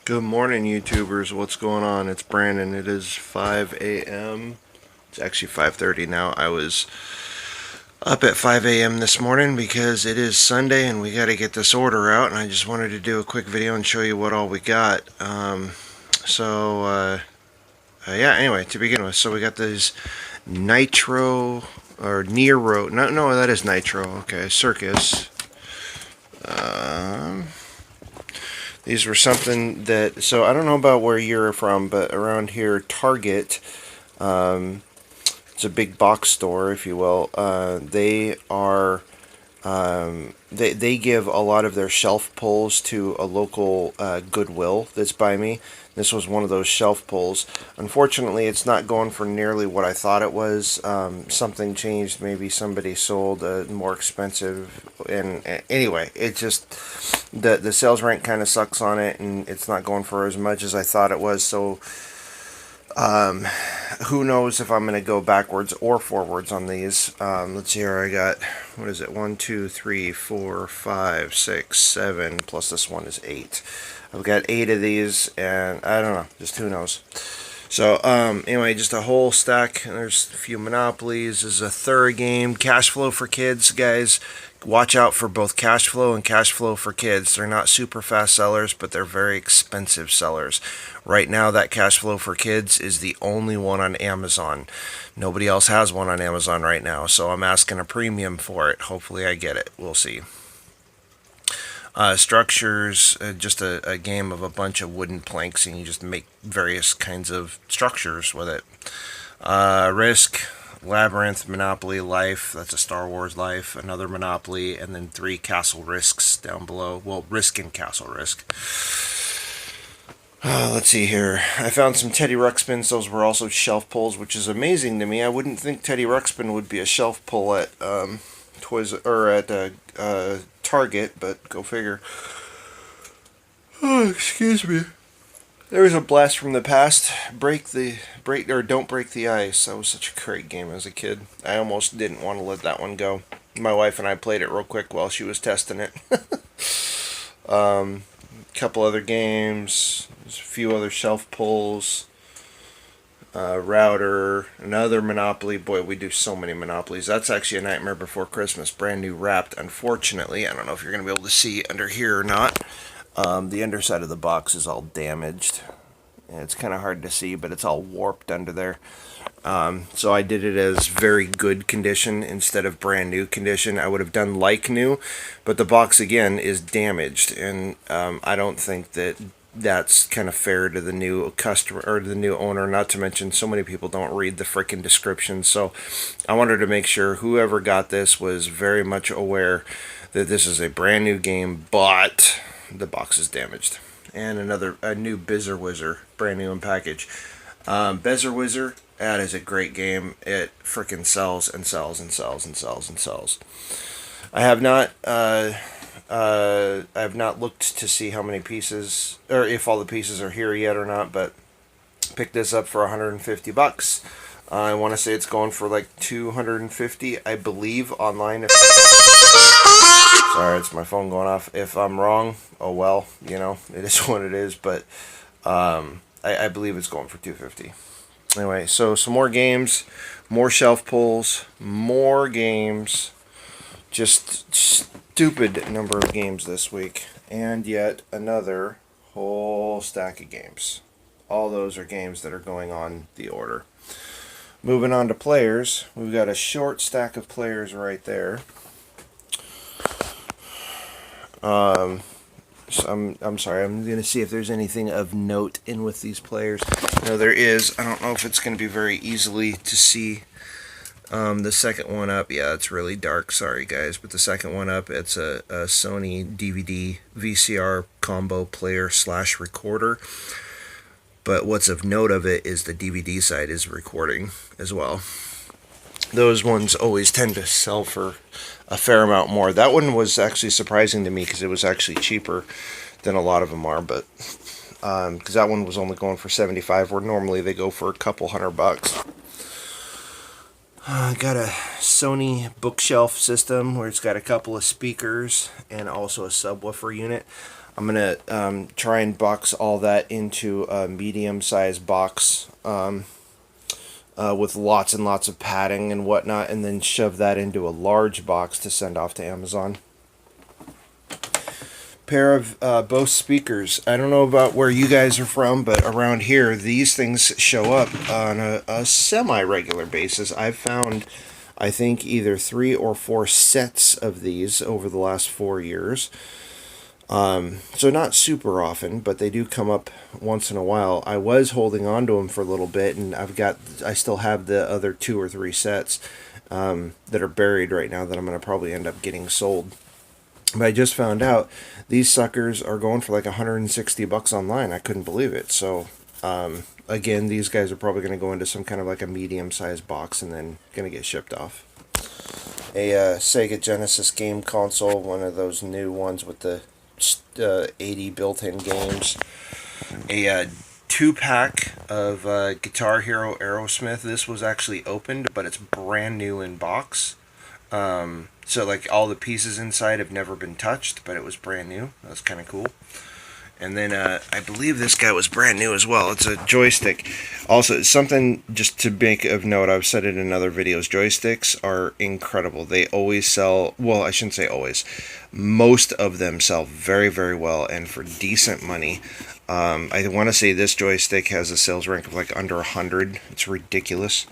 Good morning, YouTubers. What's going on? It's Brandon. It is 5 a.m. It's actually 5:30 now. I was up at 5 a.m. this morning because it is Sunday and we got to get this order out. And I just wanted to do a quick video and show you what all we got. Yeah. Anyway, to begin with, so we got these Nitro or Nero. No, that is Nitro. Okay, Circus. These were something that, so I don't know about where you're from, but around here, Target, it's a big box store, if you will. They give a lot of their shelf pulls to a local Goodwill that's by me. This was one of those shelf pulls. Unfortunately, it's not going for nearly what I thought it was. Something changed. Maybe somebody sold a more expensive. And anyway, it just the sales rank kind of sucks on it, and it's not going for as much as I thought it was. So who knows if I'm going to go backwards or forwards on these. Let's see here. I got, what is it? 1, 2, 3, 4, 5, 6, 7. Plus this one is 8. I've got 8 of these, and I don't know. Just who knows. So, anyway, just a whole stack. There's a few Monopolies. This is a third game. Cash Flow for Kids, guys. Watch out for both Cash Flow and Cash Flow for Kids. They're not super fast sellers, but they're very expensive sellers. Right now, that Cash Flow for Kids is the only one on Amazon. Nobody else has one on Amazon right now, so I'm asking a premium for it. Hopefully I get it. We'll see. Structures, just a game of a bunch of wooden planks, and you just make various kinds of structures with it. Risk, Labyrinth, Monopoly, Life, that's a Star Wars Life, another Monopoly, and then 3 Castle Risks down below. Well, Risk and Castle Risk. Let's see here. I found some Teddy Ruxpins. Those were also shelf pulls, which is amazing to me. I wouldn't think Teddy Ruxpin would be a shelf pull at Target, but go figure. Oh, excuse me. There was a blast from the past. Don't break the ice. That was such a great game as a kid. I almost didn't want to let that one go. My wife and I played it real quick while she was testing it. Couple other games. There's a few other shelf pulls. Router, another Monopoly. Boy, we do so many Monopolies. That's actually a Nightmare Before Christmas, brand new wrapped. Unfortunately, I don't know if you're going to be able to see under here or not. The underside of the box is all damaged. And it's kind of hard to see, but it's all warped under there. So I did it as very good condition instead of brand new condition. I would have done like new, but the box again is damaged, and I don't think that's kind of fair to the new customer or to the new owner. Not to mention, so many people don't read the frickin' description. So I wanted to make sure whoever got this was very much aware that this is a brand new game, but the box is damaged. And a new Bizzer Wizard, brand new in package. Bizzer Wizard, that is a great game. It frickin' sells and sells and sells and sells and sells. I have not looked to see how many pieces, or if all the pieces are here yet or not, but picked this up for 150 bucks. I want to say it's going for like 250, I believe, online. Sorry, it's my phone going off. If I'm wrong, oh well, it is what it is, but I believe it's going for 250. Anyway, so some more games, more shelf pulls, more games. Just stupid number of games this week, and yet another whole stack of games. All those are games that are going on the order. Moving on to players, we've got a short stack of players right there. So I'm sorry, I'm going to see if there's anything of note in with these players. No, there is. I don't know if it's going to be very easily to see. The second one up, yeah, it's really dark, sorry guys, but the second one up, it's a Sony DVD VCR combo player / recorder. But what's of note of it is the DVD side is recording as well. Those ones always tend to sell for a fair amount more. That one was actually surprising to me because it was actually cheaper than a lot of them are, but because that one was only going for $75, where normally they go for a couple $100. Got a Sony bookshelf system where it's got a couple of speakers and also a subwoofer unit. I'm going to try and box all that into a medium-sized box with lots and lots of padding and whatnot, and then shove that into a large box to send off to Amazon. Pair of Bose speakers. I don't know about where you guys are from, but around here, these things show up on a semi-regular basis. I've found, I think, either 3 or 4 sets of these over the last 4 years. So not super often, but they do come up once in a while. I was holding on to them for a little bit, and I still have the other 2 or 3 sets that are buried right now that I'm going to probably end up getting sold. But I just found out these suckers are going for like $160 online. I couldn't believe it. So, again, these guys are probably going to go into some kind of like a medium-sized box and then going to get shipped off. A Sega Genesis game console, one of those new ones with the 80 built-in games. A 2-pack of Guitar Hero Aerosmith. This was actually opened, but it's brand new in box. So like all the pieces inside have never been touched, but it was brand new. That's kind of cool. And then I believe this guy was brand new as well. It's a joystick. Also, something just to make of note, I've said it in other videos, joysticks are incredible. They always sell, well, I shouldn't say always. Most of them sell very, very well and for decent money. I want to say this joystick has a sales rank of like under 100. It's ridiculous.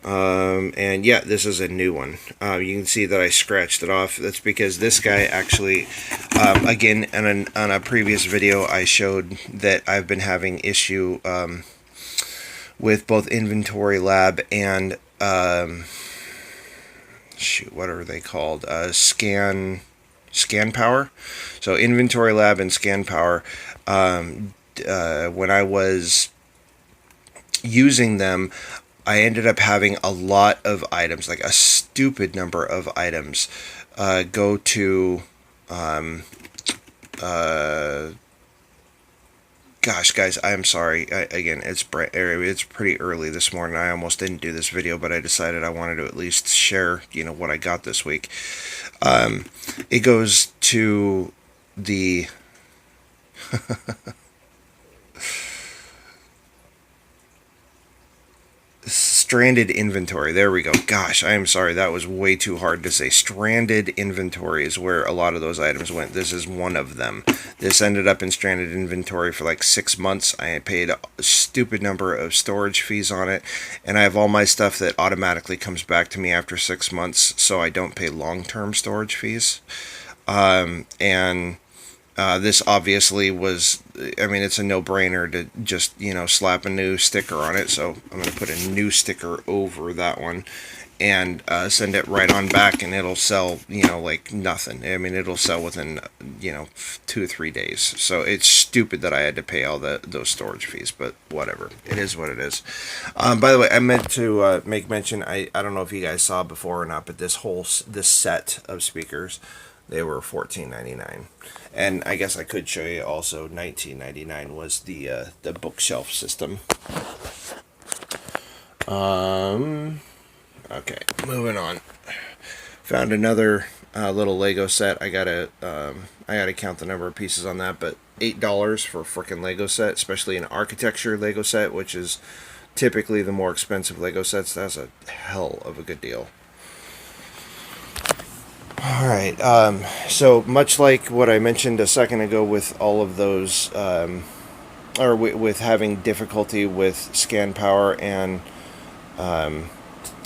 And yeah, this is a new one. You can see that I scratched it off. That's because this guy actually, again, on a previous video, I showed that I've been having issue with both Inventory Lab and shoot, what are they called? Scan Power. So Inventory Lab and Scan Power. When I was using them, I ended up having a lot of items, like a stupid number of items, go to, gosh, guys, I'm sorry. Again, it's pretty early this morning. I almost didn't do this video, but I decided I wanted to at least share, what I got this week. It goes to the... Stranded inventory. There we go. Gosh, I am sorry. That was way too hard to say. Stranded inventory is where a lot of those items went. This is one of them. This ended up in stranded inventory for like 6 months. I paid a stupid number of storage fees on it, and I have all my stuff that automatically comes back to me after 6 months, so I don't pay long-term storage fees. This obviously was, I mean, it's a no-brainer to just, slap a new sticker on it. So I'm going to put a new sticker over that one and send it right on back, and it'll sell, like nothing. I mean, it'll sell within, 2 or 3 days. So it's stupid that I had to pay all those storage fees, but whatever. It is what it is. By the way, I meant to make mention, I don't know if you guys saw before or not, but this set of speakers, they were $14.99. And I guess I could show you also $19.99 was the bookshelf system. Okay, moving on. Found another little Lego set. I gotta count the number of pieces on that, but $8 for a frickin' Lego set, especially an architecture Lego set, which is typically the more expensive Lego sets. That's a hell of a good deal. Alright, so much like what I mentioned a second ago with all of those, or with having difficulty with Scan Power and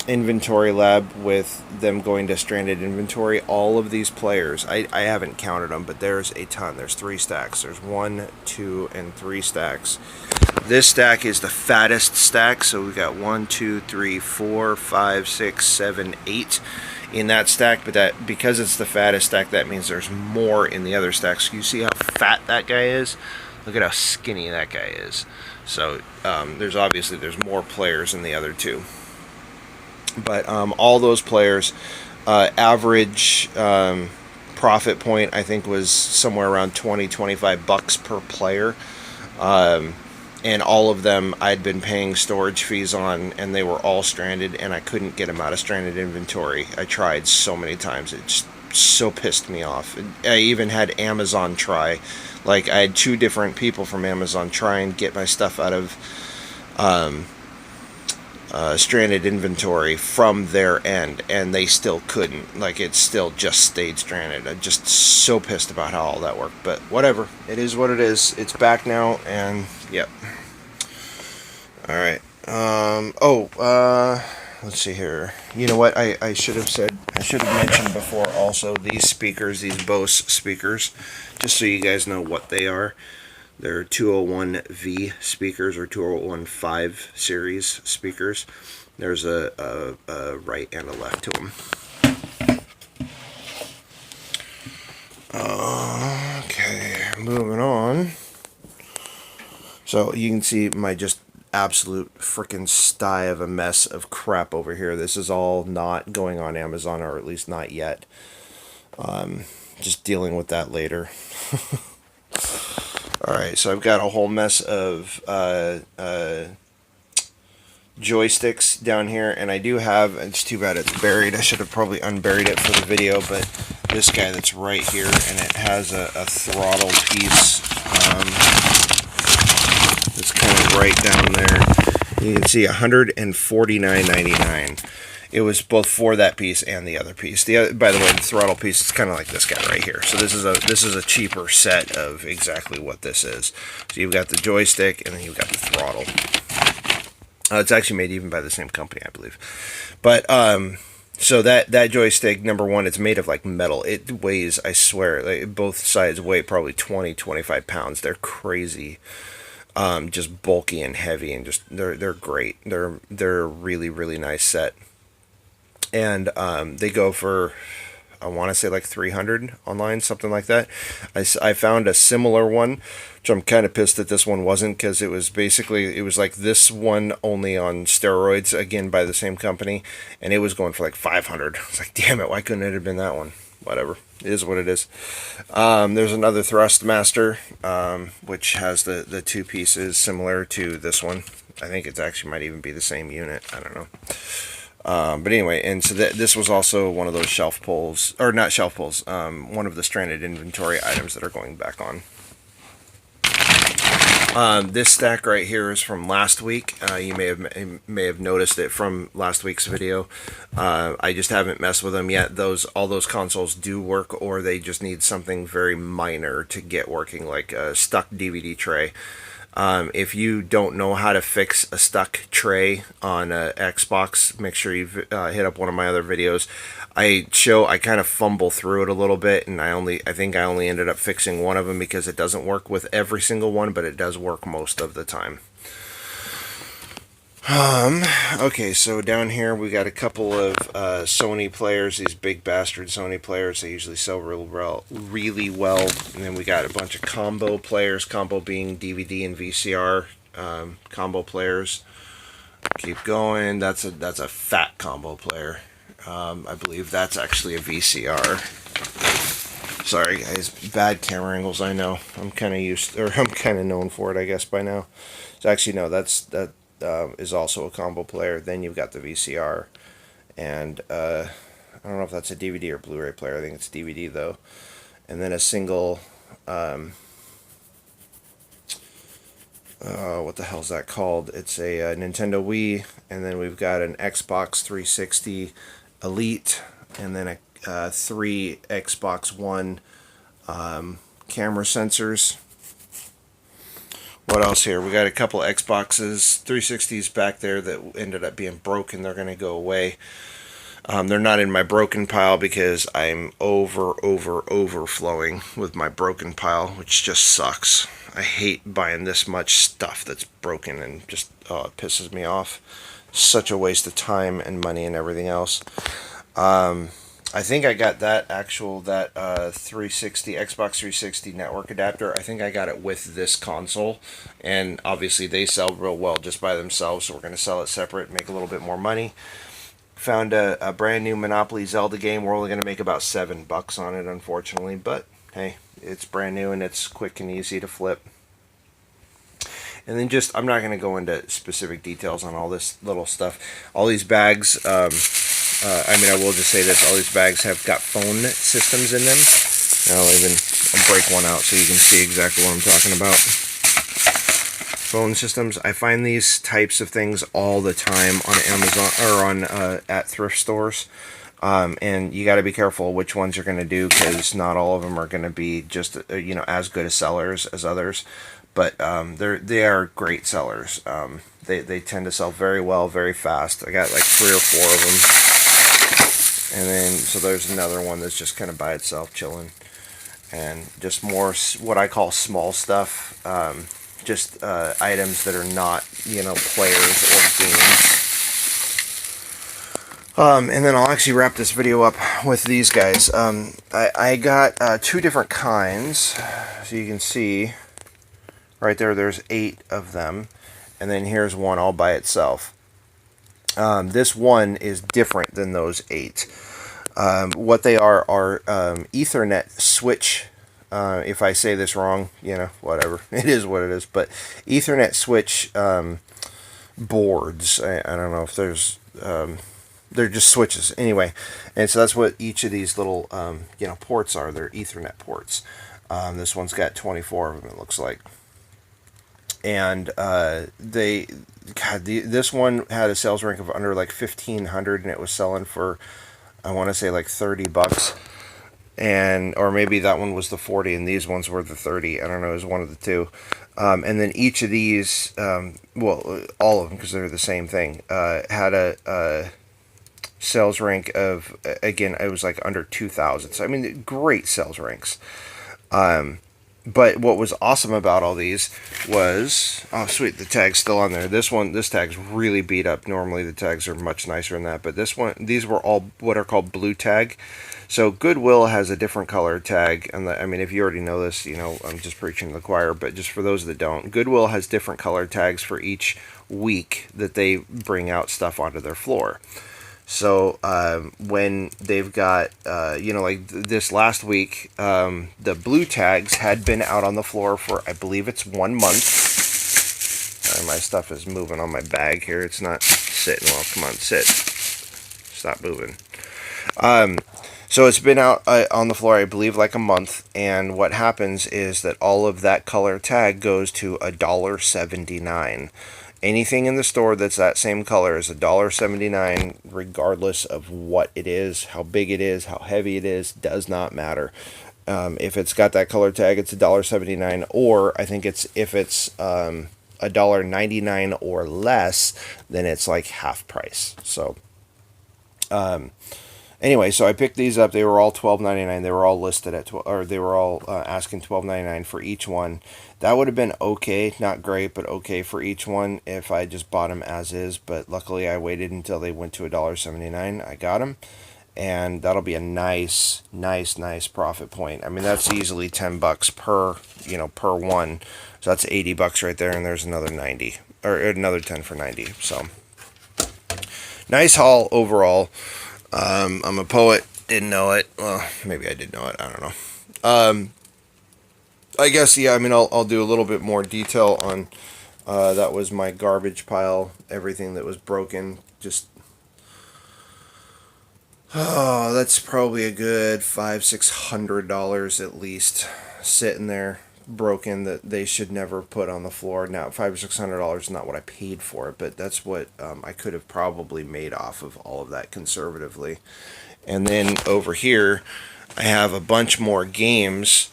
Inventory Lab with them going to stranded inventory, all of these players, I haven't counted them, but there's a ton. There's 3 stacks. There's 1, 2, and 3 stacks. This stack is the fattest stack, so we've got 1, 2, 3, 4, 5, 6, 7, 8 in that stack, but that because it's the fattest stack, that means there's more in the other stacks. You see how fat that guy is? Look at how skinny that guy is. So there's more players in the other 2. But all those players, average profit point I think was somewhere around $20-25 per player. And all of them I'd been paying storage fees on, and they were all stranded, and I couldn't get them out of stranded inventory. I tried so many times. It's so pissed me off. I even had Amazon try. Like, I had 2 different people from Amazon try and get my stuff out of stranded inventory from their end, and they still couldn't. Like, it still just stayed stranded. I'm just so pissed about how all that worked. But whatever. It is what it is. It's back now, and yep. Alright. Let's see here. You know what? I should have mentioned before also, these speakers, these Bose speakers, just so you guys know what they are. They're 201V speakers, or 201.5 series speakers. There's a right and a left to them. Okay, moving on. So you can see my just absolute freaking sty of a mess of crap over here. This is all not going on Amazon, or at least not yet. Just dealing with that later. Alright, so I've got a whole mess of joysticks down here, and I do have, it's too bad it's buried, I should have probably unburied it for the video, but this guy that's right here, and it has a throttle piece that's kind of right down there. You can see $149.99. It was both for that piece and the other piece. By the way, the throttle piece is kind of like this guy right here. So this is a cheaper set of exactly what this is. So you've got the joystick, and then you've got the throttle. It's actually made even by the same company, I believe. But so that joystick, number one, it's made of like metal. It weighs, I swear, like, both sides weigh probably 20-25 pounds. They're crazy. Just bulky and heavy, and just they're great. They're a really, really nice set. And they go for, I want to say, like $300 online, something like that. I found a similar one, which I'm kind of pissed that this one wasn't, because it was like this one only on steroids, again by the same company, and it was going for like $500. I was like, damn it, why couldn't it have been that one? Whatever, it is what it is. There's another Thrustmaster, which has the 2 pieces similar to this one. I think it actually might even be the same unit. I don't know. But anyway, and so this was also one of those shelf pulls, or not shelf pulls, one of the stranded inventory items that are going back on. This stack right here is from last week. You may have noticed it from last week's video. I just haven't messed with them yet. All those consoles do work, or they just need something very minor to get working, like a stuck DVD tray. If you don't know how to fix a stuck tray on a Xbox, make sure you hit up one of my other videos. I kind of fumble through it a little bit, and I think I only ended up fixing one of them, because it doesn't work with every single one, but it does work most of the time. Okay, so down here we got a couple of Sony players, these big bastard Sony players. They usually sell really well. And then we got a bunch of combo players, combo being DVD and VCR combo players. Keep going. That's a fat combo player. I believe that's actually a VCR. Sorry guys, bad camera angles, I know. I'm kind of known for it, I guess, by now. So actually no, that is also a combo player. Then you've got the VCR, and I don't know if that's a DVD or Blu-ray player. I think it's DVD though. And then a single, what the hell's that called? It's a Nintendo Wii, and then we've got an Xbox 360 Elite, and then a 3 Xbox One camera sensors. What else here? We got a couple Xboxes, 360s back there that ended up being broken. They're going to go away. They're not in my broken pile because I'm overflowing with my broken pile, which just sucks. I hate buying this much stuff that's broken, and just it pisses me off. Such a waste of time and money and everything else. I think I got that 360 Xbox 360 network adapter. I think I got it with this console, and obviously they sell real well just by themselves, so we're going to sell it separate, make a little bit more money. Found a brand new Monopoly Zelda game. We're only going to make about $7 on it, unfortunately, but hey, it's brand new and it's quick and easy to flip. And then I'm not going to go into specific details on all this little stuff. All these bags, I mean, I will just say this, all these bags have got phone systems in them. And I'll break one out so you can see exactly what I'm talking about. Phone systems. I find these types of things all the time on Amazon or on at thrift stores. And you got to be careful which ones you're going to do, because not all of them are going to be just as good as sellers as others, but they are great sellers. They tend to sell very well, very fast. I got like 3 or 4 of them, and then so there's another one that's just kind of by itself chilling, and just more what I call small stuff, just items that are not players or games. And then I'll actually wrap this video up with these guys. I got 2 different kinds. So you can see right there, there's 8 of them. And then here's one all by itself. This one is different than those 8. What they are Ethernet switch. If I say this wrong, whatever. It is what it is. But Ethernet switch boards. I don't know if there's... they're just switches anyway, and so that's what each of these little ports are. They're Ethernet ports. This one's got 24 of them, it looks like, and this one had a sales rank of under like 1,500, and it was selling for, I want to say, like $30, or maybe that one was the 40 and these ones were the 30. I don't know, it was one of the two. And then each of these, well, all of them, because they're the same thing, had a sales rank of, again, it was like under 2,000. So I mean, great sales ranks. But what was awesome about all these was, oh sweet, the tag's still on there. This tag's really beat up. Normally the tags are much nicer than that, but these were all what are called blue tag. So Goodwill has a different color tag, and I mean, if you already know this, I'm just preaching to the choir, but just for those that don't, Goodwill has different color tags for each week that they bring out stuff onto their floor. So when they've got, like this last week, the blue tags had been out on the floor for, I believe it's 1 month. Sorry, my stuff is moving on my bag here. It's not sitting well. Come on, sit. Stop moving. So it's been out on the floor, I believe, like a month. And what happens is that all of that color tag goes to $1.79. Anything in the store that's that same color is $1.79, regardless of what it is, how big it is, how heavy it is, does not matter. If it's got that color tag, it's $1.79, or I think if it's $1.99 or less, then it's like half price. So anyway, so I picked these up. They were all $12.99. They were all listed at they were all asking $12.99 for each one. That would have been okay, not great, but okay for each one if I just bought them as is. But luckily, I waited until they went to $1.79. I got them, and that'll be a nice profit point. I mean, that's easily $10 per one. So that's $80 right there, and there's another 90 or another 10 for 90. So nice haul overall. I'm a poet. Didn't know it. Well, maybe I did know it. I don't know. I guess, yeah, I mean, I'll do a little bit more detail on, that was my garbage pile, everything that was broken, just, oh, that's probably a good $500-600 at least, sitting there, broken, that they should never put on the floor. Now, $500-600 is not what I paid for it, but that's what I could have probably made off of all of that conservatively. And then over here, I have a bunch more games.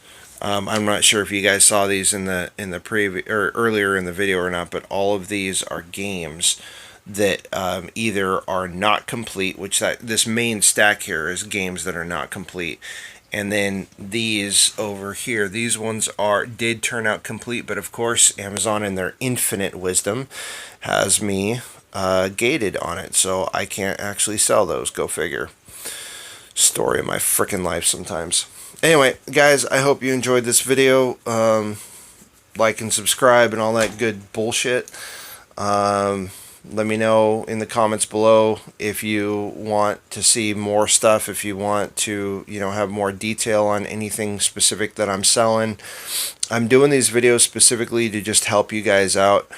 I'm not sure if you guys saw these in the preview or earlier in the video or not, but all of these are games that either are not complete, which this main stack here is games that are not complete, and then these over here, these ones did turn out complete, but of course Amazon in their infinite wisdom has me gated on it, so I can't actually sell those. Go figure. Story of my frickin' life sometimes. Anyway, guys, I hope you enjoyed this video. Like and subscribe and all that good bullshit. Let me know in the comments below if you want to see more stuff, if you want to, have more detail on anything specific that I'm selling. I'm doing these videos specifically to just help you guys out.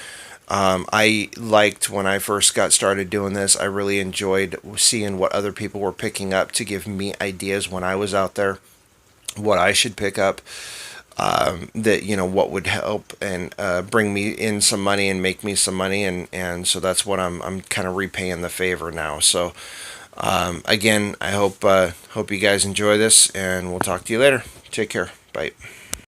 I liked when I first got started doing this. I really enjoyed seeing what other people were picking up to give me ideas when I was out there, what I should pick up, that what would help and bring me in some money and make me some money, and so that's what I'm kind of repaying the favor now. So again, I hope you guys enjoy this, and we'll talk to you later. Take care. Bye.